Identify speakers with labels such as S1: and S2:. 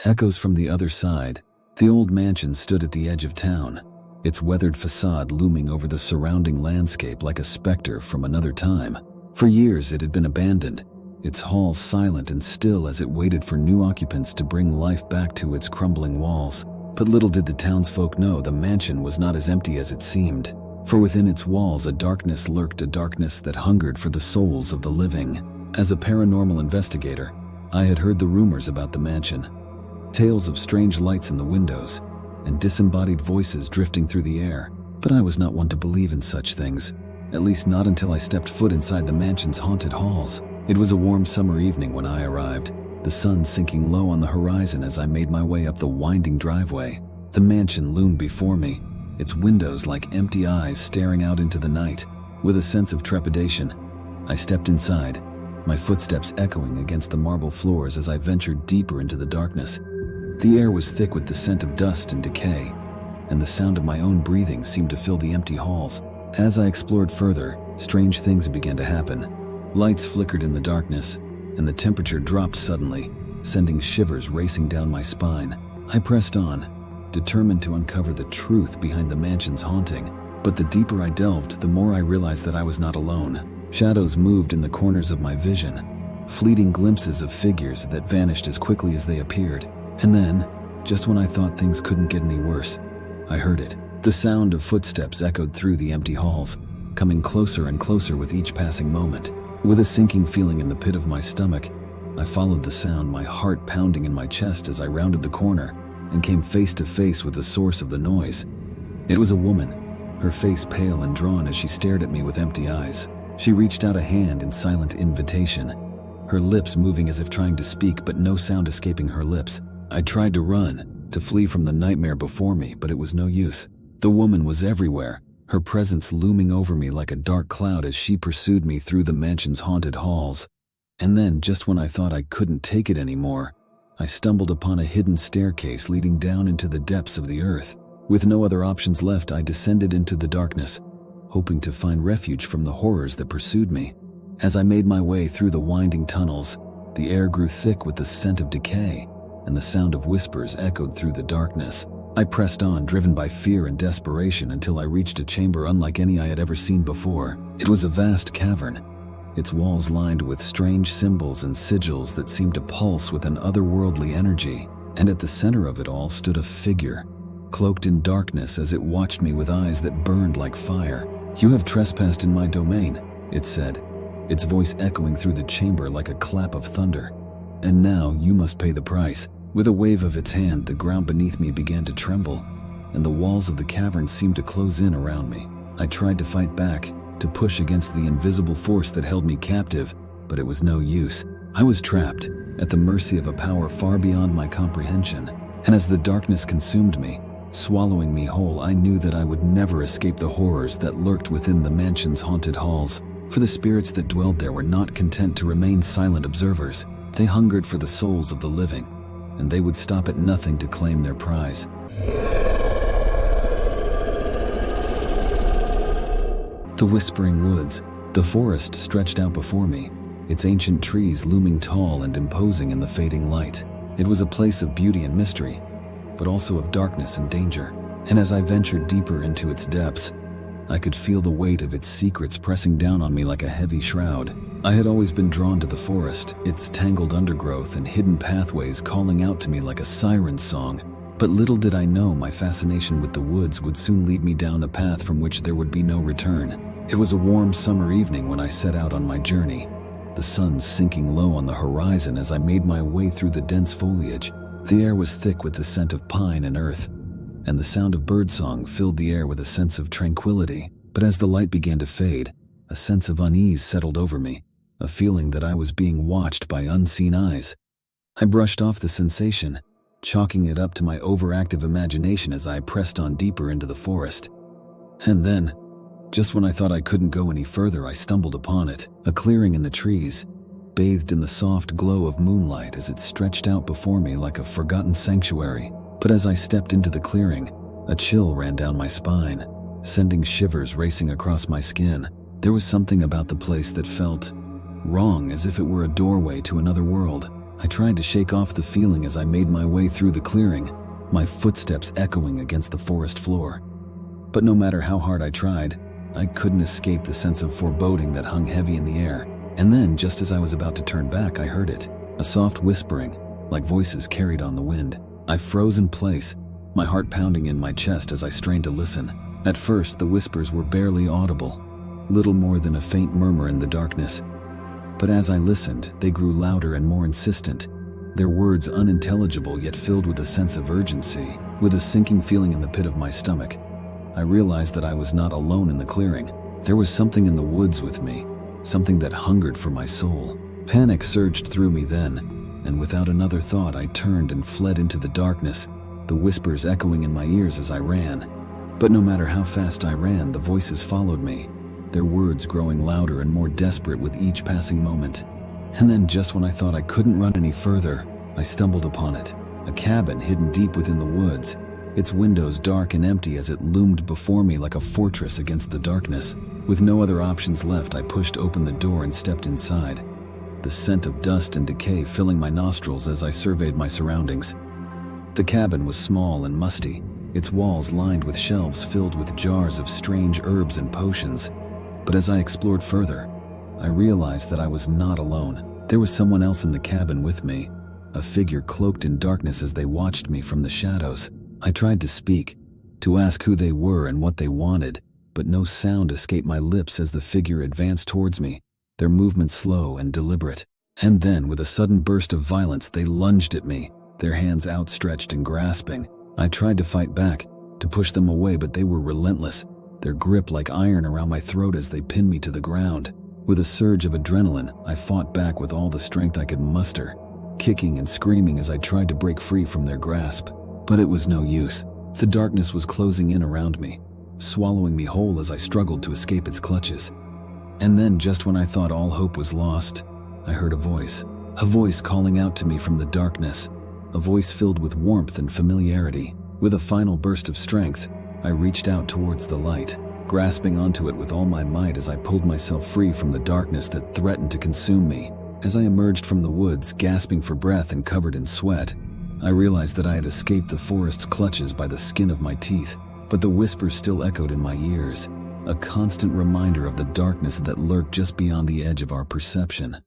S1: Echoes from the other side. The old mansion stood at the edge of town, its weathered facade looming over the surrounding landscape like a specter from another time. For years it had been abandoned, its halls silent and still as it waited for new occupants to bring life back to its crumbling walls. But little did the townsfolk know the mansion was not as empty as it seemed, for within its walls a darkness lurked, a darkness that hungered for the souls of the living. As a paranormal investigator, I had heard the rumors about the mansion, tales of strange lights in the windows, and disembodied voices drifting through the air, but I was not one to believe in such things, at least not until I stepped foot inside the mansion's haunted halls. It was a warm summer evening when I arrived, the sun sinking low on the horizon as I made my way up the winding driveway. The mansion loomed before me, its windows like empty eyes staring out into the night. With a sense of trepidation, I stepped inside, my footsteps echoing against the marble floors as I ventured deeper into the darkness. The air was thick with the scent of dust and decay, and the sound of my own breathing seemed to fill the empty halls. As I explored further, strange things began to happen. Lights flickered in the darkness, and the temperature dropped suddenly, sending shivers racing down my spine. I pressed on, determined to uncover the truth behind the mansion's haunting. But the deeper I delved, the more I realized that I was not alone. Shadows moved in the corners of my vision, fleeting glimpses of figures that vanished as quickly as they appeared. And then, just when I thought things couldn't get any worse, I heard it. The sound of footsteps echoed through the empty halls, coming closer and closer with each passing moment. With a sinking feeling in the pit of my stomach, I followed the sound, my heart pounding in my chest as I rounded the corner and came face to face with the source of the noise. It was a woman, her face pale and drawn as she stared at me with empty eyes. She reached out a hand in silent invitation, her lips moving as if trying to speak, but no sound escaping her lips. I tried to run, to flee from the nightmare before me, but it was no use. The woman was everywhere, her presence looming over me like a dark cloud as she pursued me through the mansion's haunted halls. And then, just when I thought I couldn't take it anymore, I stumbled upon a hidden staircase leading down into the depths of the earth. With no other options left, I descended into the darkness, hoping to find refuge from the horrors that pursued me. As I made my way through the winding tunnels, the air grew thick with the scent of decay, and the sound of whispers echoed through the darkness. I pressed on, driven by fear and desperation, until I reached a chamber unlike any I had ever seen before. It was a vast cavern, its walls lined with strange symbols and sigils that seemed to pulse with an otherworldly energy. And at the center of it all stood a figure, cloaked in darkness as it watched me with eyes that burned like fire. "You have trespassed in my domain," it said, its voice echoing through the chamber like a clap of thunder. "And now you must pay the price." With a wave of its hand, the ground beneath me began to tremble, and the walls of the cavern seemed to close in around me. I tried to fight back, to push against the invisible force that held me captive, but it was no use. I was trapped, at the mercy of a power far beyond my comprehension. And as the darkness consumed me, swallowing me whole, I knew that I would never escape the horrors that lurked within the mansion's haunted halls. For the spirits that dwelled there were not content to remain silent observers. They hungered for the souls of the living, and they would stop at nothing to claim their prize. The whispering woods, the forest stretched out before me, its ancient trees looming tall and imposing in the fading light. It was a place of beauty and mystery, but also of darkness and danger. And as I ventured deeper into its depths, I could feel the weight of its secrets pressing down on me like a heavy shroud. I had always been drawn to the forest, its tangled undergrowth and hidden pathways calling out to me like a siren's song. But little did I know my fascination with the woods would soon lead me down a path from which there would be no return. It was a warm summer evening when I set out on my journey, the sun sinking low on the horizon as I made my way through the dense foliage. The air was thick with the scent of pine and earth, and the sound of birdsong filled the air with a sense of tranquility. But as the light began to fade, a sense of unease settled over me, a feeling that I was being watched by unseen eyes. I brushed off the sensation, chalking it up to my overactive imagination as I pressed on deeper into the forest. And then, just when I thought I couldn't go any further, I stumbled upon it, a clearing in the trees, bathed in the soft glow of moonlight as it stretched out before me like a forgotten sanctuary. But as I stepped into the clearing, a chill ran down my spine, sending shivers racing across my skin. There was something about the place that felt wrong, as if it were a doorway to another world. I tried to shake off the feeling as I made my way through the clearing, my footsteps echoing against the forest floor. But no matter how hard I tried, I couldn't escape the sense of foreboding that hung heavy in the air. And then, just as I was about to turn back, I heard it, a soft whispering, like voices carried on the wind. I froze in place, my heart pounding in my chest as I strained to listen. At first, the whispers were barely audible, little more than a faint murmur in the darkness. But as I listened, they grew louder and more insistent, their words unintelligible yet filled with a sense of urgency. With a sinking feeling in the pit of my stomach, I realized that I was not alone in the clearing. There was something in the woods with me, something that hungered for my soul. Panic surged through me then, and without another thought I turned and fled into the darkness, the whispers echoing in my ears as I ran. But no matter how fast I ran, the voices followed me, their words growing louder and more desperate with each passing moment. And then, just when I thought I couldn't run any further, I stumbled upon it, a cabin hidden deep within the woods, its windows dark and empty as it loomed before me like a fortress against the darkness. With no other options left, I pushed open the door and stepped inside, the scent of dust and decay filling my nostrils as I surveyed my surroundings. The cabin was small and musty, its walls lined with shelves filled with jars of strange herbs and potions. But as I explored further, I realized that I was not alone. There was someone else in the cabin with me, a figure cloaked in darkness as they watched me from the shadows. I tried to speak, to ask who they were and what they wanted, but no sound escaped my lips as the figure advanced towards me, their movements slow and deliberate. And then, with a sudden burst of violence, they lunged at me, their hands outstretched and grasping. I tried to fight back, to push them away, but they were relentless, their grip like iron around my throat as they pinned me to the ground. With a surge of adrenaline, I fought back with all the strength I could muster, kicking and screaming as I tried to break free from their grasp. But it was no use. The darkness was closing in around me, swallowing me whole as I struggled to escape its clutches. And then, just when I thought all hope was lost, I heard a voice calling out to me from the darkness, a voice filled with warmth and familiarity. With a final burst of strength, I reached out towards the light, grasping onto it with all my might as I pulled myself free from the darkness that threatened to consume me. As I emerged from the woods, gasping for breath and covered in sweat, I realized that I had escaped the forest's clutches by the skin of my teeth, but the whispers still echoed in my ears, a constant reminder of the darkness that lurked just beyond the edge of our perception.